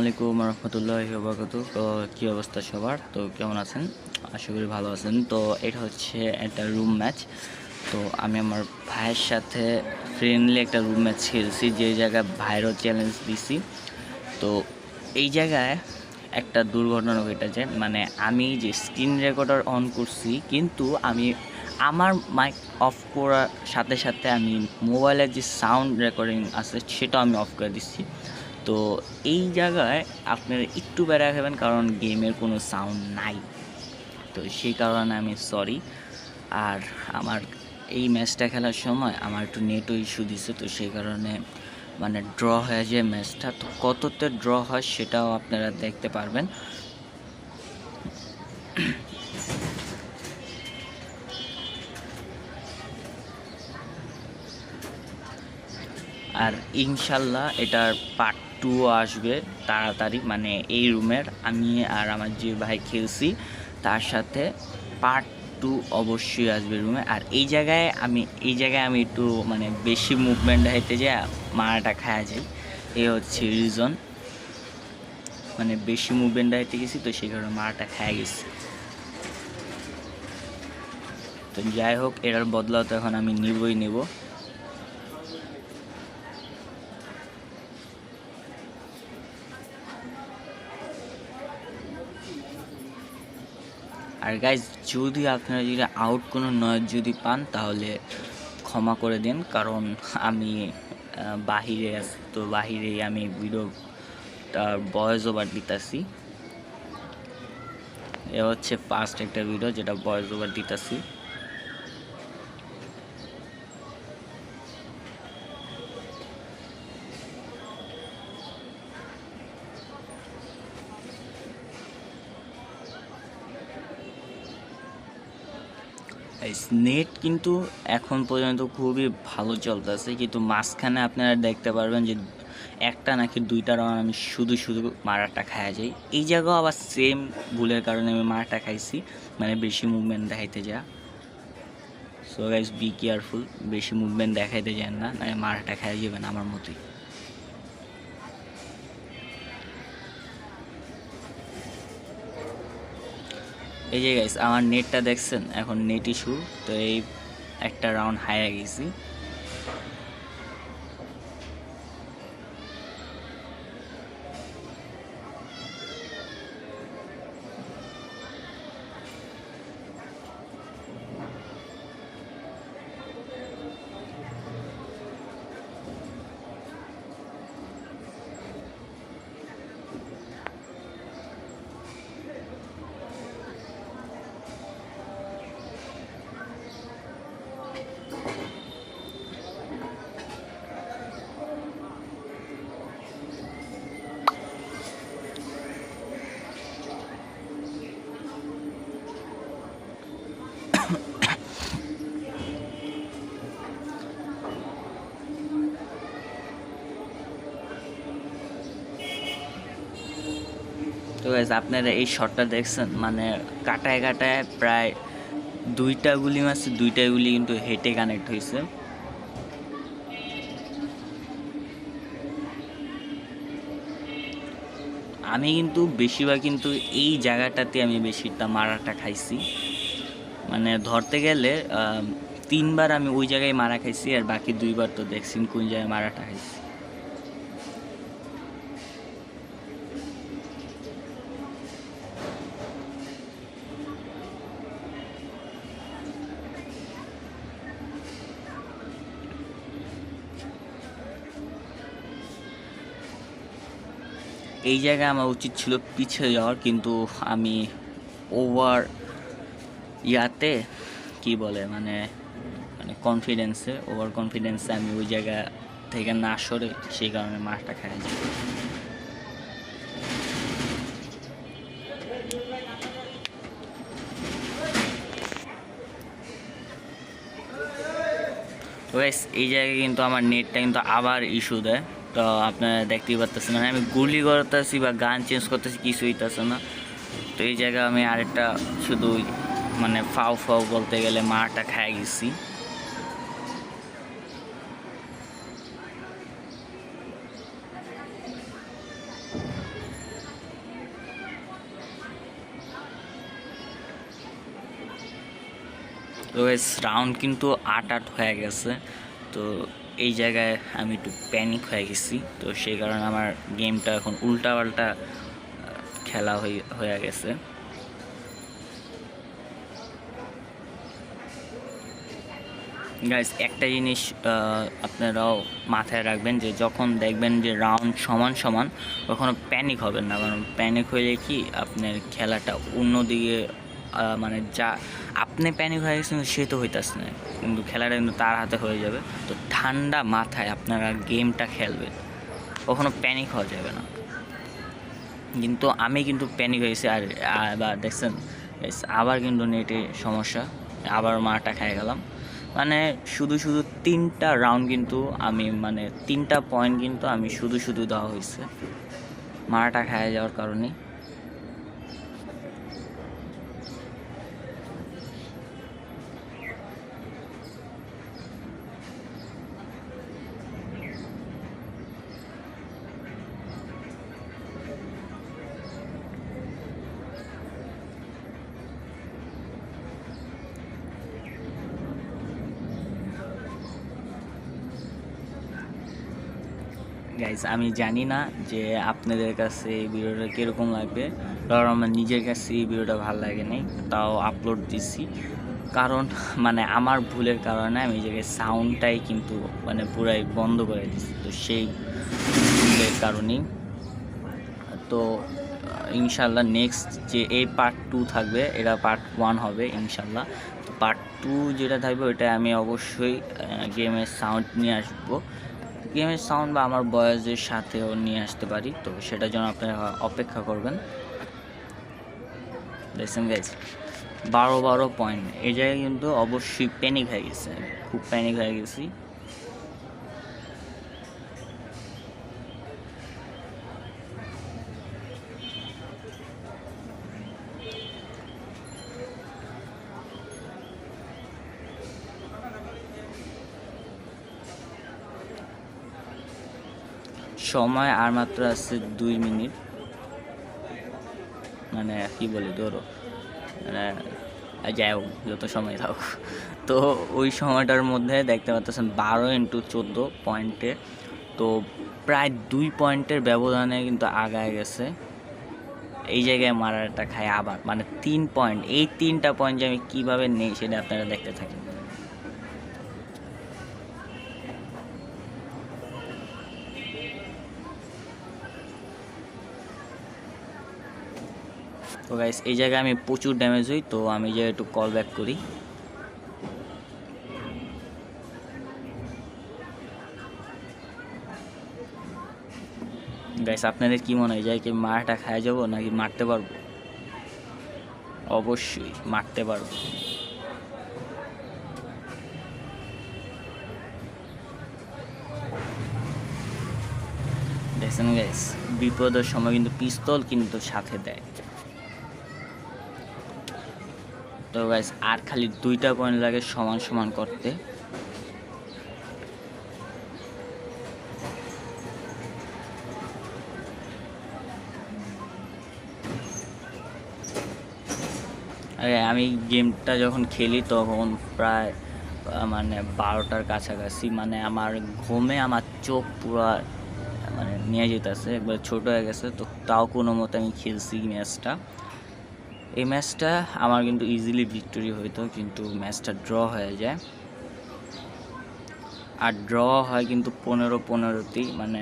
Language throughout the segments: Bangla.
আলাইকুম রহমতুল্লাহি ওয়া বারাকাতুহু। তো কী অবস্থা সবার? তো কেমন আছেন? আশা করি ভালো আছেন। তো এটা হচ্ছে একটা রুম ম্যাচ। তো আমি আমার ভাইয়ের সাথে ফ্রেন্ডলি একটা রুম ম্যাচ খেলছি, যে জায়গায় ভাইয়েরও চ্যালেঞ্জ দিছি। তো এই জায়গায় একটা দুর্ঘটনা ঘটেছে, মানে আমি যে স্ক্রিন রেকর্ডার অন করছি, কিন্তু আমি আমার মাইক অফ করার সাথে সাথে আমি মোবাইলের যে সাউন্ড রেকর্ডিং আছে সেটাও আমি অফ করে দিচ্ছি। তো এই জায়গায় আপনারা একটু বেড়া খাবেন, কারণ গেমের কোনো সাউন্ড নাই। তো সেই কারণে আমি সরি। আর আমার এই ম্যাচটা খেলার সময় আমার একটু নেটও ইস্যু দিছে, তো সেই কারণে মানে ড্র হয়ে যায় ম্যাচটা। তো কততে ড্র হয় সেটাও আপনারা দেখতে পারবেন। আর ইনশাল্লাহ এটার পার্ট 2 আসবে তাড়াতাড়ি, মানে এই রুমের আমি আর আমার যে ভাই খেলছি তার সাথে পার্ট 2 অবশ্যই আসবে রুমে। আর এই জায়গায় আমি একটু মানে বেশি মুভমেন্ট দেখাইতে যাই, মারাটা খাওয়া যায়। এই হচ্ছে রিজন, মানে বেশি মুভমেন্ট দেখাইতে গেছি, তো সেই কারণে মারাটা খাওয়া গেছি। তো যাই হোক, এটার বদলাও তো এখন আমি নিবই নেব। আর গাইজ, যদি আপনারা যদি আউট কোনো নয়েজ যদি পান তাহলে ক্ষমা করে দিন, কারণ আমি বাহিরে আছি, তো বাহিরেই আমি ভিডিওটার ভয়েস ওভার দিতেছি। এ হচ্ছে ফার্স্ট একটা ভিডিও যেটা ভয়েস ওভার দিতেছি। নেট কিন্তু এখন পর্যন্ত খুবই ভালো চলতেছে, কিন্তু মাঝখানে আপনারা দেখতে পারবেন যে একটা নাকি দুইটা রাউন্ড আমি শুধু মারাটা খাওয়া যাই। এই জায়গাও আবার সেম ভুলের কারণে আমি মারাটা খাইছি, মানে বেশি মুভমেন্ট দেখাইতে যা। সো গাইস, বি কেয়ারফুল, বেশি মুভমেন্ট দেখাইতে যান না, মানে মারাটা খাওয়া যাবেন আমার মতোই। এই যে গাইস, আমার নেটটা দেখছেন, এখন নেট ইস্যু। তো এই একটা রাউন্ড হারিয়ে গেছি। তো গাইস, আপনারা এই শটটা দেখছেন, মানে কাটায় কাটায় প্রায় দুইটা গুলি মারছে, দুইটা গুলি কিন্তু হেডে কানেক্ট হয়েছে। আমি কিন্তু বেশিরভাগ কিন্তু এই জায়গাটাতে আমি বেশিটা মারাটা খাইছি, মানে ধরতে গেলে 3বার আমি ওই জায়গায় মারা খাইছি, আর বাকি 2বার তো দেখছেন কোন জায়গায় মারাটা খাইছি। এই জায়গায় আমার উচিত ছিল পিছিয়ে যাওয়ার, কিন্তু আমি ওভার ইয়াতে কি বলে মানে মানে ওভার কনফিডেন্সে আমি ওই জায়গা থেকে না সরে, সেই কারণে মাছটা খাই যায়। তো গাইস, এই জায়গায় কিন্তু আমার নেটটা কিন্তু আবার ইস্যু দেয়। তো আপনারা দেখতেই পারতেছেন, মানে আমি গুলি করতেছি বা গান চেঞ্জ করতেছি, কিছু হইতেছে না। তো এই জায়গায় আমি আরেকটা শুধু মানে ফাও বলতে গেলে মারটা খাই গেছি। তো গাইস রাউন্ড কিন্তু 8-8 হয়ে গেছে। তো এই জায়গায় আমি একটু প্যানিক হয়ে গেছি, তো সেই কারণে আমার গেমটা এখন উল্টাপাল্টা খেলা হয়ে গেছে। গাইস একটা জিনিস আপনারাও মাথায় রাখবেন যে যখন দেখবেন যে রাউন্ড সমান সমান কখনো প্যানিক হবেন না, কারণ প্যানিক হইলে কি আপনার খেলাটা অন্যদিকে মানে যা আপনি প্যানিক হয়ে গেছেন সে তো হইতাছে না, কিন্তু খেলাটা কিন্তু তার হাতে হয়ে যাবে। তো ঠান্ডা মাথায় আপনারা গেমটা খেলবেন, কখনো প্যানিক হওয়া যাবে না। কিন্তু আমি কিন্তু প্যানিক হয়েছি, আর আবার দেখছেন আবার কিন্তু নেটে সমস্যা, আবার মারটা খেয়ে গেলাম। মানে শুধু 3টা রাউন্ড কিন্তু আমি মানে 3টা পয়েন্ট কিন্তু আমি শুধু দেওয়া হয়েছে মারাটা খেয়ে যাওয়ার কারণে। গাইজ আমি জানি না যে আপনাদের কাছে এই ভিডিওটা কীরকম লাগবে, কারণ আমার নিজের কাছে এই ভিডিওটা ভালো লাগে নাই, তাও আপলোড দিছি। কারণ মানে আমার ভুলের কারণে আমি এই জায়গায় সাউন্ডটাই কিন্তু মানে পুরাই বন্ধ করে দিছি, তো সেই ভুলের কারণেই। তো ইনশাল্লাহ নেক্সট যে এই পার্ট 2 থাকবে, এটা পার্ট 1 হবে ইনশাল্লাহ। তো পার্ট 2 যেটা থাকবে ওইটা আমি অবশ্যই গেমের সাউন্ড নিয়ে আসবো, গেমের সাউন্ড বা আমার ভয়েসের সাথেও নিয়ে আসতে পারি, তো সেটার জন্য আপনারা অপেক্ষা করবেন। দেখছেন গাইজ 12 পয়েন্ট, এই জায়গায় কিন্তু অবশ্যই প্যানিক হয়ে গেছে, খুব প্যানিক হয়ে গেছি। সময় আর মাত্র আছে 2 মিনিট, মানে কি বলি ধরো মানে যাই হোক যত সময় থাক। তো ওই সময়টার মধ্যে দেখতে পাচ্ছেন 12x14 পয়েন্টে, তো প্রায় 2 পয়েন্টের ব্যবধানে কিন্তু আগায় গেছে। এই জায়গায় মারাটা খায় আবার মানে 3 পয়েন্ট, এই 3টা পয়েন্ট যে আমি কীভাবে নেই সেটা আপনারা দেখতে থাকেন। তো গাইস এই জায়গায় আমি প্রচুর ড্যামেজ হই, তো আমি যে একটু কল ব্যাক করি। গাইস আপনাদের কি মনে হয় কি মারটা খাওয়া যাবো নাকি মারতে পারবো? অবশ্যই মারতে পারবো। দেখছেন গাইস বিপদের সময় কিন্তু পিস্তল কিন্তু সাথে দেয়। তো গাইস আর খালি 2টা পয়েন্ট লাগে সমান সমান করতে। আরে আমি গেমটা যখন খেলি তখন প্রায় মানে 12টার কাছাকাছি, মানে আমার ঘুমে আমার চোখ পুরো মানে নিয়ে যেতেছে, একবার ছোট হয়ে গেছে। তো তাও কোনো মতে আমি খেলছি ম্যাচটা। এই ম্যাচটা আমার কিন্তু ইজিলি ভিক্টোরি হইতো, কিন্তু ম্যাচটা ড্র হয়ে যায়। আর ড্র হয় কিন্তু 15-15তেই, মানে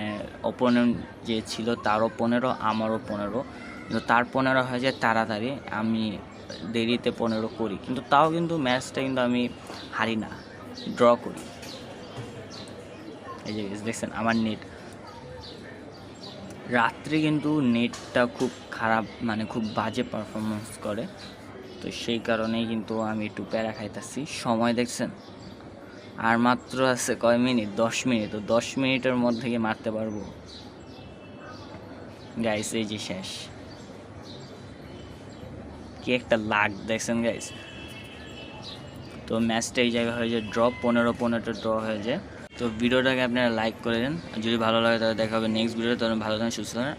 অপোনেন্ট যে ছিল তারও 15 আমারও 15, কিন্তু তার 15 হয়ে যায় তাড়াতাড়ি, আমি দেরিতে 15 করি, কিন্তু তাও কিন্তু ম্যাচটা কিন্তু আমি হারি না, ড্র করি। এই যে দেখছেন আমার নেট রাত্রে কিন্তু নেটটা খুব খারাপ, মানে খুব বাজে পারফরমেন্স করে, তো সেই কারণেই কিন্তু আমি একটু প্যারা খাইতেছি। সময় দেখছেন আর মাত্র আছে কয় মিনিট, 10 মিনিট, তো 10 মিনিটের মধ্যে গিয়ে মারতে পারবো গাইস। এই যে শেষ, কি একটা লাগ দেখছেন গাইস। তো ম্যাচটা এই জায়গায় হয়ে যায় ড্র, 15-15 ড্র হয়ে যায়। তো ভিডিওটাকে আপনারা লাইক করে দেন, যদি ভালো লাগে তাহলে দেখা হবে নেক্সট ভিডিও। তখন ভালো থাকেন, সুস্থ থাকেন।